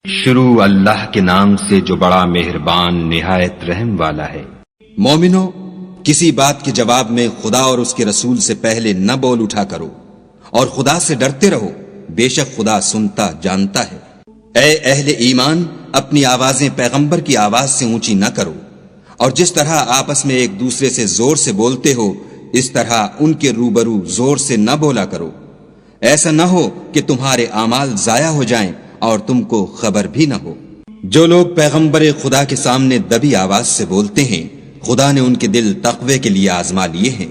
شروع اللہ کے نام سے جو بڑا مہربان نہایت رحم والا ہے۔ مومنو، کسی بات کے جواب میں خدا اور اس کے رسول سے پہلے نہ بول اٹھا کرو، اور خدا سے ڈرتے رہو، بے شک خدا سنتا جانتا ہے۔ اے اہل ایمان، اپنی آوازیں پیغمبر کی آواز سے اونچی نہ کرو، اور جس طرح آپس میں ایک دوسرے سے زور سے بولتے ہو اس طرح ان کے روبرو زور سے نہ بولا کرو، ایسا نہ ہو کہ تمہارے اعمال ضائع ہو جائیں اور تم کو خبر بھی نہ ہو۔ جو لوگ پیغمبر خدا کے سامنے دبی آواز سے بولتے ہیں، خدا نے ان کے دل تقوی کے لیے آزما لیے ہیں،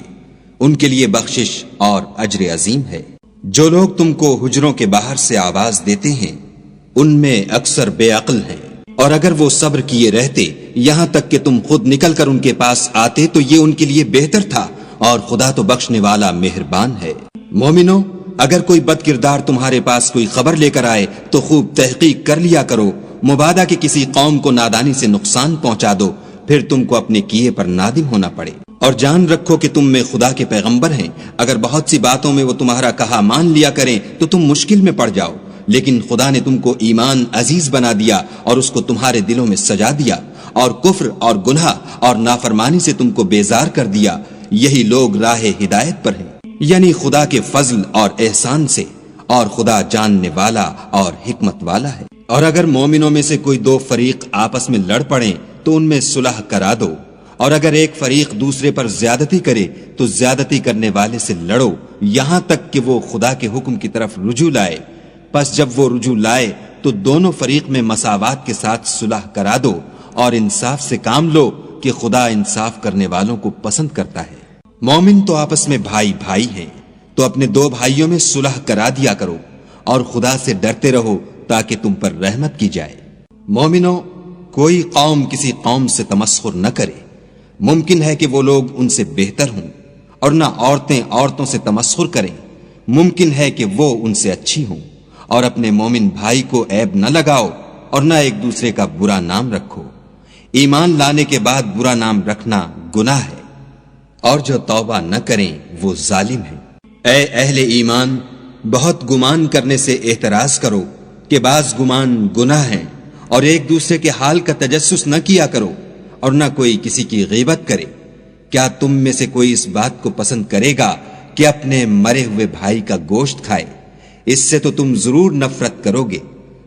ان کے لیے بخشش اور اجر عظیم ہے۔ جو لوگ تم کو حجروں کے باہر سے آواز دیتے ہیں ان میں اکثر بے عقل ہیں، اور اگر وہ صبر کیے رہتے یہاں تک کہ تم خود نکل کر ان کے پاس آتے تو یہ ان کے لیے بہتر تھا، اور خدا تو بخشنے والا مہربان ہے۔ مومنو، اگر کوئی بد کردار تمہارے پاس کوئی خبر لے کر آئے تو خوب تحقیق کر لیا کرو، مبادا کہ کسی قوم کو نادانی سے نقصان پہنچا دو، پھر تم کو اپنے کیے پر نادم ہونا پڑے۔ اور جان رکھو کہ تم میں خدا کے پیغمبر ہیں، اگر بہت سی باتوں میں وہ تمہارا کہا مان لیا کریں تو تم مشکل میں پڑ جاؤ، لیکن خدا نے تم کو ایمان عزیز بنا دیا اور اس کو تمہارے دلوں میں سجا دیا، اور کفر اور گناہ اور نافرمانی سے تم کو بیزار کر دیا۔ یہی لوگ راہ ہدایت پر ہیں، یعنی خدا کے فضل اور احسان سے، اور خدا جاننے والا اور حکمت والا ہے۔ اور اگر مومنوں میں سے کوئی دو فریق آپس میں لڑ پڑیں تو ان میں صلح کرا دو، اور اگر ایک فریق دوسرے پر زیادتی کرے تو زیادتی کرنے والے سے لڑو، یہاں تک کہ وہ خدا کے حکم کی طرف رجوع لائے۔ پس جب وہ رجوع لائے تو دونوں فریق میں مساوات کے ساتھ صلح کرا دو، اور انصاف سے کام لو کہ خدا انصاف کرنے والوں کو پسند کرتا ہے۔ مومن تو آپس میں بھائی بھائی ہیں، تو اپنے دو بھائیوں میں صلح کرا دیا کرو، اور خدا سے ڈرتے رہو تاکہ تم پر رحمت کی جائے۔ مومنو، کوئی قوم کسی قوم سے تمسخر نہ کرے، ممکن ہے کہ وہ لوگ ان سے بہتر ہوں، اور نہ عورتیں عورتوں سے تمسخر کریں، ممکن ہے کہ وہ ان سے اچھی ہوں۔ اور اپنے مومن بھائی کو عیب نہ لگاؤ، اور نہ ایک دوسرے کا برا نام رکھو۔ ایمان لانے کے بعد برا نام رکھنا گناہ ہے، اور جو توبہ نہ کریں وہ ظالم ہیں۔ اے اہل ایمان، بہت گمان کرنے سے احتراز کرو کہ بعض گمان گناہ ہیں، اور ایک دوسرے کے حال کا تجسس نہ کیا کرو، اور نہ کوئی کسی کی غیبت کرے۔ کیا تم میں سے کوئی اس بات کو پسند کرے گا کہ اپنے مرے ہوئے بھائی کا گوشت کھائے؟ اس سے تو تم ضرور نفرت کرو گے،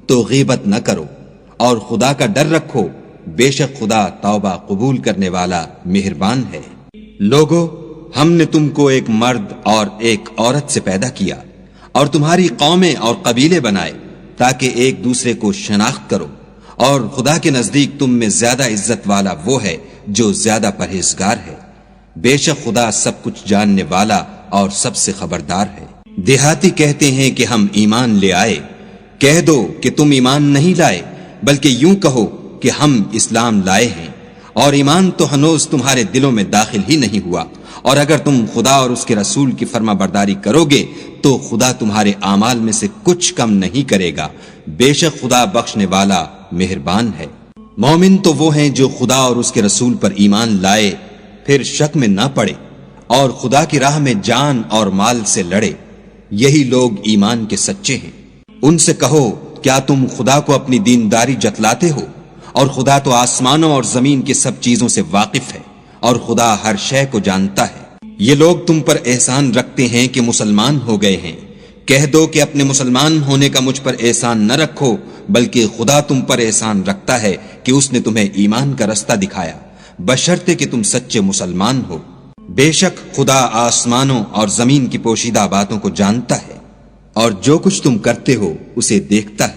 تو غیبت نہ کرو، اور خدا کا ڈر رکھو، بے شک خدا توبہ قبول کرنے والا مہربان ہے۔ لوگو، ہم نے تم کو ایک مرد اور ایک عورت سے پیدا کیا، اور تمہاری قومیں اور قبیلے بنائے تاکہ ایک دوسرے کو شناخت کرو، اور خدا کے نزدیک تم میں زیادہ عزت والا وہ ہے جو زیادہ پرہیزگار ہے۔ بے شک خدا سب کچھ جاننے والا اور سب سے خبردار ہے۔ دیہاتی کہتے ہیں کہ ہم ایمان لے آئے، کہہ دو کہ تم ایمان نہیں لائے، بلکہ یوں کہو کہ ہم اسلام لائے ہیں، اور ایمان تو ہنوز تمہارے دلوں میں داخل ہی نہیں ہوا۔ اور اگر تم خدا اور اس کے رسول کی فرما برداری کرو گے تو خدا تمہارے اعمال میں سے کچھ کم نہیں کرے گا، بے شک خدا بخشنے والا مہربان ہے۔ مومن تو وہ ہیں جو خدا اور اس کے رسول پر ایمان لائے، پھر شک میں نہ پڑے، اور خدا کی راہ میں جان اور مال سے لڑے، یہی لوگ ایمان کے سچے ہیں۔ ان سے کہو، کیا تم خدا کو اپنی دینداری جتلاتے ہو؟ اور خدا تو آسمانوں اور زمین کے سب چیزوں سے واقف ہے، اور خدا ہر شے کو جانتا ہے۔ یہ لوگ تم پر احسان رکھتے ہیں کہ مسلمان ہو گئے ہیں، کہہ دو کہ اپنے مسلمان ہونے کا مجھ پر احسان نہ رکھو، بلکہ خدا تم پر احسان رکھتا ہے کہ اس نے تمہیں ایمان کا رستہ دکھایا، بشرطے کہ تم سچے مسلمان ہو۔ بے شک خدا آسمانوں اور زمین کی پوشیدہ باتوں کو جانتا ہے، اور جو کچھ تم کرتے ہو اسے دیکھتا ہے۔